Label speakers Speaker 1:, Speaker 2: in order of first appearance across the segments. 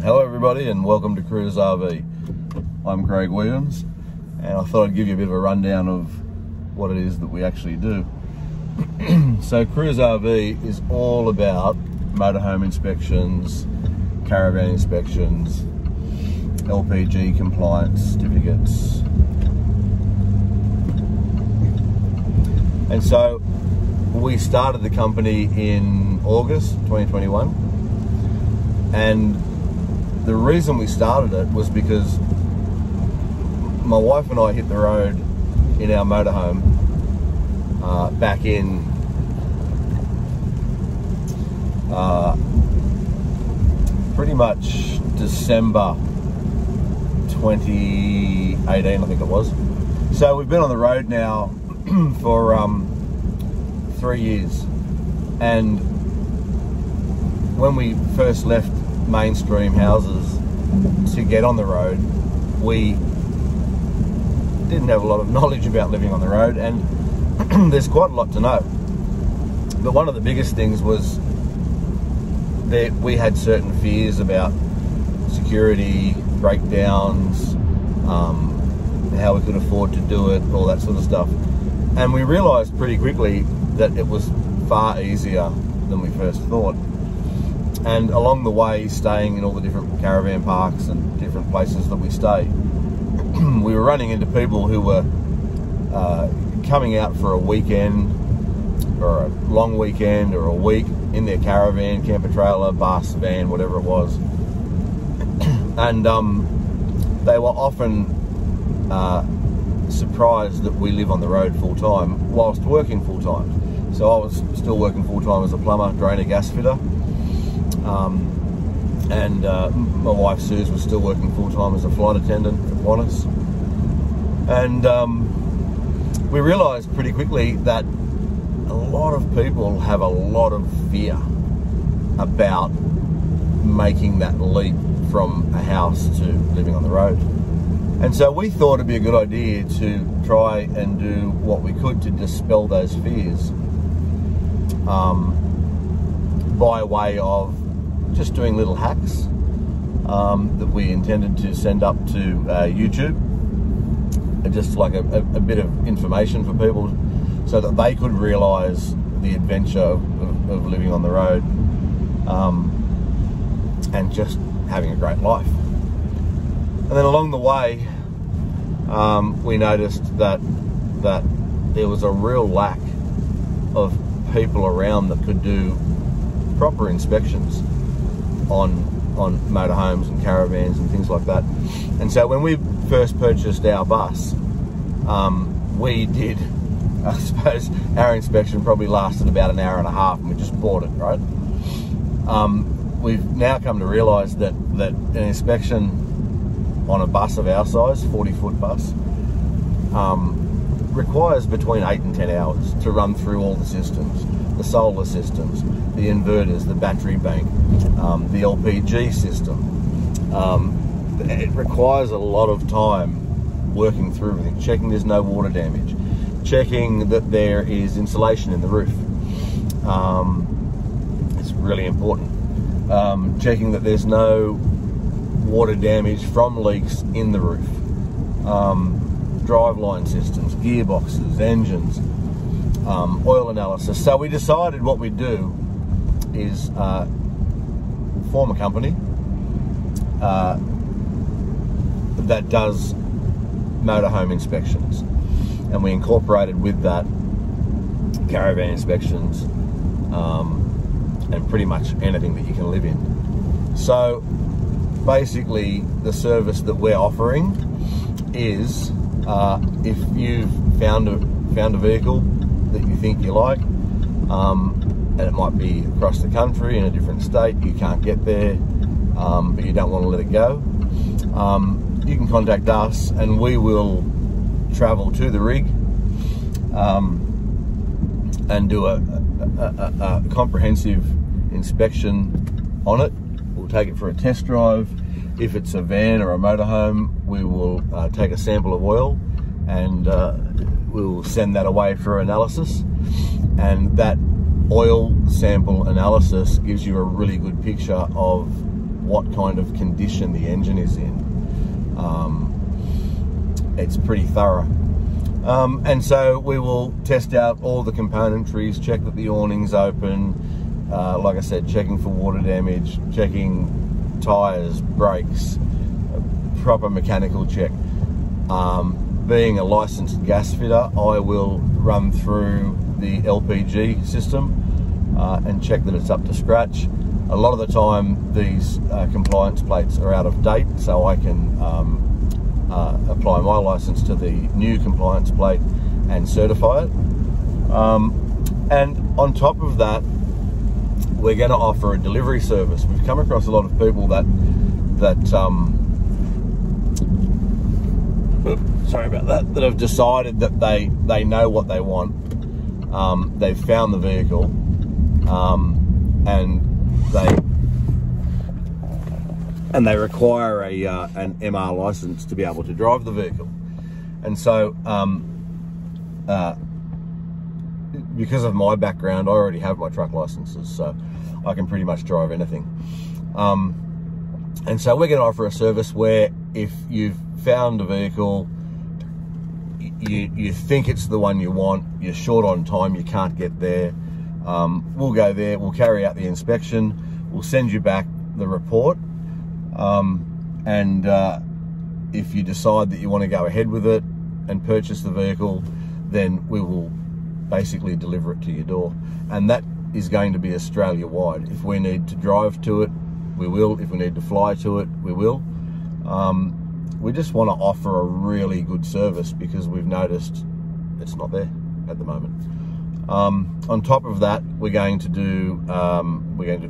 Speaker 1: Hello everybody and welcome to Cruz RV. I'm Craig Williams and I thought I'd give you a bit of a rundown of what it is that we actually do. So Cruz RV is all about motorhome inspections, caravan inspections, LPG compliance certificates. And so we started the company in August 2021, and the reason we started it was because my wife and I hit the road in our motorhome back in pretty much December 2018, I think it was. So we've been on the road now for 3 years, and when we first left mainstream houses to get on the road, we didn't have a lot of knowledge about living on the road, and there's quite a lot to know. But one of the biggest things was that we had certain fears about security, breakdowns, how we could afford to do it, all that sort of stuff. And we realised pretty quickly that it was far easier than we first thought. And along the way, staying in all the different caravan parks and different places that we stay, we were running into people who were coming out for a weekend or a long weekend or a week in their caravan, camper trailer, bus, van, whatever it was. And they were often surprised that we live on the road full time whilst working full time. So I was still working full time as a plumber, drainer, gas fitter. And my wife Suze was still working full-time as a flight attendant at Qantas. And we realised pretty quickly that a lot of people have a lot of fear about making that leap from a house to living on the road. And so we thought it'd be a good idea to try and do what we could to dispel those fears by way of just doing little hacks that we intended to send up to YouTube, just like a bit of information for people so that they could realise the adventure of living on the road and just having a great life. And then along the way we noticed that there was a real lack of people around that could do proper inspections on motorhomes and caravans and things like that. And so when we first purchased our bus, we did, I suppose our inspection probably lasted about an hour and a half, and we just bought it, right? We've now come to realise that an inspection on a bus of our size, 40-foot bus, requires between 8 and 10 hours to run through all the systems, the solar systems, the inverters, the battery bank, the LPG system. It requires a lot of time working through everything, checking there's no water damage, checking that there is insulation in the roof. It's really important. Checking that there's no water damage from leaks in the roof. Driveline systems, gearboxes, engines, oil analysis. So we decided what we'd do is form a company that does motorhome inspections, and we incorporated with that caravan inspections and pretty much anything that you can live in. So basically the service that we're offering is if you've found a vehicle that you think you like, and it might be across the country in a different state, you can't get there, but you don't want to let it go, you can contact us and we will travel to the rig and do a comprehensive inspection on it. We'll take it for a test drive. If it's a van or a motorhome, we will take a sample of oil and we'll send that away for analysis, and that oil sample analysis gives you a really good picture of what kind of condition the engine is in. It's pretty thorough. And so we will test out all the componentries, check that the awning's open, like I said, checking for water damage, checking tyres, brakes, proper mechanical check. Being a licensed gas fitter, I will run through the LPG system and check that it's up to scratch. A lot of the time these compliance plates are out of date, so I can apply my license to the new compliance plate and certify it. And on top of that, we're going to offer a delivery service. We've come across a lot of people that have decided that they know what they want. They've found the vehicle, and they require an MR license to be able to drive the vehicle. And so because of my background, I already have my truck licenses, so I can pretty much drive anything. And so we're going to offer a service where if you've found a vehicle, you think it's the one you want, you're short on time, you can't get there, we'll go there, we'll carry out the inspection, we'll send you back the report, and if you decide that you want to go ahead with it and purchase the vehicle, then we will basically deliver it to your door. And that is going to be Australia-wide. If we need to drive to it, we will. If we need to fly to it, we will. We just want to offer a really good service because we've noticed it's not there at the moment. On top of that, we're going to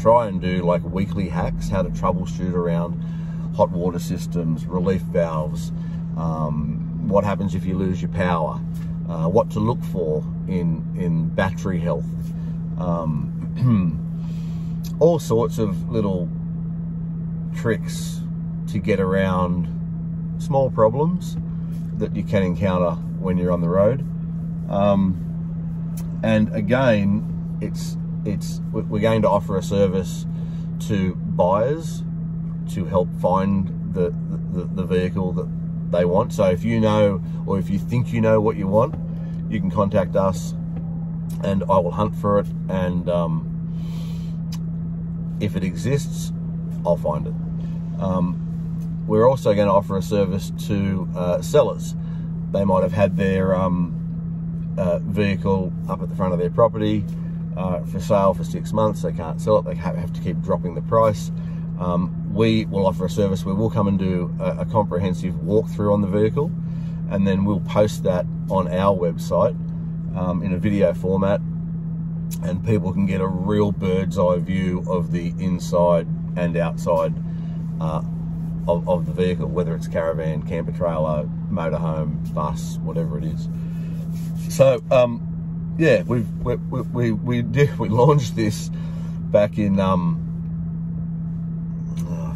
Speaker 1: try and do like weekly hacks, how to troubleshoot around hot water systems, relief valves, what happens if you lose your power, what to look for in battery health, all sorts of little tricks to get around small problems that you can encounter when you're on the road. And again, we're going to offer a service to buyers to help find the vehicle that they want. So if you know, or if you think you know what you want, you can contact us and I will hunt for it, and if it exists, I'll find it. We're also going to offer a service to sellers. They might have had their vehicle up at the front of their property for sale for 6 months. They can't sell it, they have to keep dropping the price. We will offer a service where we'll come and do a comprehensive walkthrough on the vehicle, and then we'll post that on our website in a video format, and people can get a real bird's eye view of the inside and outside of the vehicle, whether it's caravan, camper trailer, motorhome, bus, whatever it is. So yeah, we launched this back in I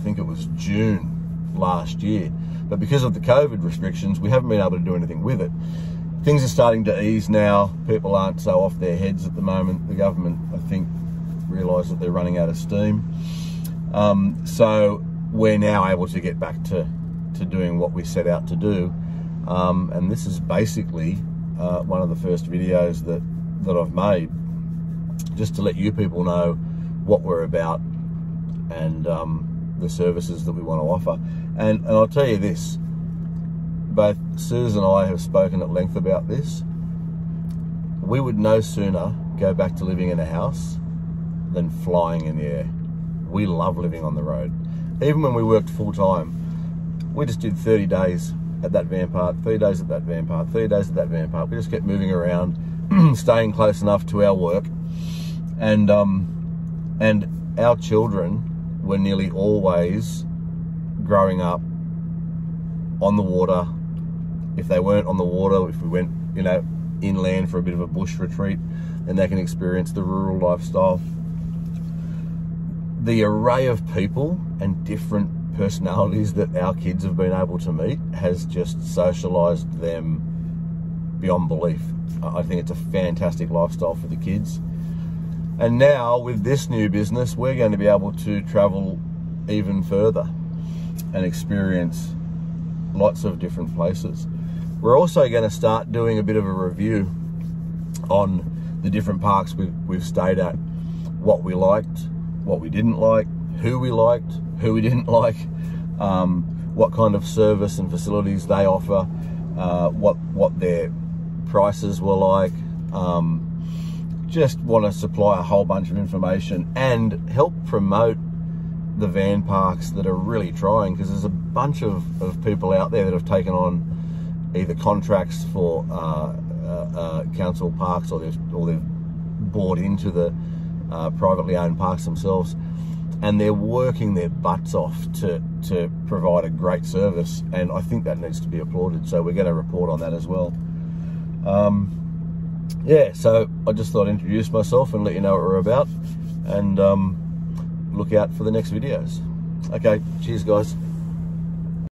Speaker 1: think it was June last year, but because of the COVID restrictions, we haven't been able to do anything with it. Things are starting to ease now. People aren't so off their heads at the moment. The government, I think, realised that they're running out of steam. So we're now able to get back to doing what we set out to do. And this is basically one of the first videos that I've made, just to let you people know what we're about and the services that we want to offer. And I'll tell you this, both Suze and I have spoken at length about this. We would no sooner go back to living in a house than flying in the air. We love living on the road. Even when we worked full time, we just did 30 days at that van park, 30 days at that van park, 30 days at that van park. We just kept moving around, staying close enough to our work. And our children were nearly always growing up on the water. If they weren't on the water, if we went, you know, inland for a bit of a bush retreat, then they can experience the rural lifestyle. The array of people and different personalities that our kids have been able to meet has just socialized them beyond belief. I think it's a fantastic lifestyle for the kids. And now with this new business, we're going to be able to travel even further and experience lots of different places. We're also going to start doing a bit of a review on the different parks we've stayed at, what we liked, what we didn't like, who we liked, who we didn't like, what kind of service and facilities they offer, what their prices were like. Just want to supply a whole bunch of information and help promote the van parks that are really trying, because there's a bunch of people out there that have taken on either contracts for council parks, or they've bought into the privately owned parks themselves, and they're working their butts off to provide a great service, and I think that needs to be applauded. So we're going to report on that as well. Yeah, so I just thought I'd introduce myself and let you know what we're about, and look out for the next videos. Okay, cheers guys.